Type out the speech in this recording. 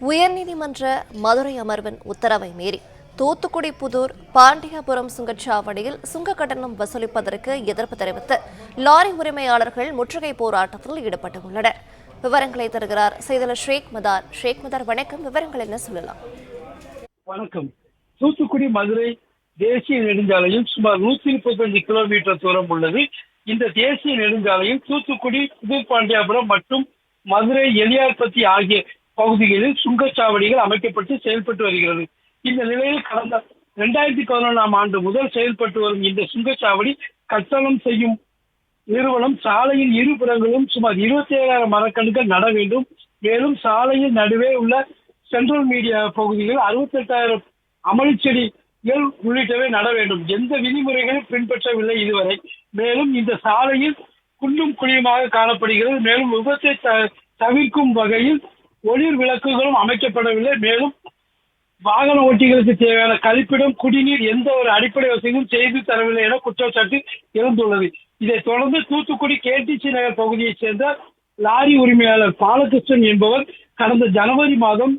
உயர்நீதிமன்ற மதுரை அமர்வின் உத்தரவை மீறி தூத்துக்குடி புதூர் பாண்டியாபுரம் சுங்கச்சாவடியில் சுங்க கட்டணம் வசூலிப்பதற்கு எதிர்ப்பு தெரிவித்து லாரி உரிமையாளர்கள் முற்றுகை போராட்டத்தில் ஈடுபட்டுள்ளனர். விவரங்களை தருகிறார் செய்தியாளர் ஷேக் மதார். வணக்கம். விவரங்கள் என்ன சொல்லலாம்? வணக்கம். தூத்துக்குடி மதுரை தேசிய நெடுஞ்சாலையில் சுமார் 135 கிலோமீட்டர் தூரம் உள்ளது. இந்த தேசிய நெடுஞ்சாலையில் தூத்துக்குடி புதூர் பாண்டியாபுரம் மற்றும் மதுரை எலியார்பத்தி ஆகிய பகுதிகளில் சுங்கச்சாவடிகள் அமைக்கப்பட்டு செயல்பட்டு வருகிறது. இந்த நிலையில் கடந்த 2011ஆம் ஆண்டு முதல் செயல்பட்டு வரும் இந்த சுங்கச்சாவடி கட்டணம் செய்யும் நிறுவனம் சாலையின் இருபுறங்களும் சுமார் 27,000 மரக்கன்றுகள் நட வேண்டும். மேலும் சாலையின் நடுவே உள்ள சென்ட்ரல் மீடியா பகுதியில் 68,000 அமளிச்செடிகள் உள்ளிட்டவை நட வேண்டும். எந்த விதிமுறைகளும் பின்பற்றவில்லை இதுவரை. மேலும் இந்த சாலையில் குண்டும் குழியுமாக காணப்படுகிறது. மேலும் விபத்தை தவிர்க்கும் வகையில் ஒளிர் விளக்குகளும் அமைக்கப்படவில்லை. மேலும் வாகன ஓட்டிகளுக்கு தேவையான கழிப்பிடம், குடிநீர் எந்த ஒரு அடிப்படை வசதியும் செய்து தரவில்லை என குற்றச்சாட்டு எழுந்துள்ளது. இதைத் தொடர்ந்து தூத்துக்குடி கேடிசி நகர் பகுதியைச் சேர்ந்த லாரி உரிமையாளர் பாலகிருஷ்ணன் என்பவர் கடந்த ஜனவரி மாதம்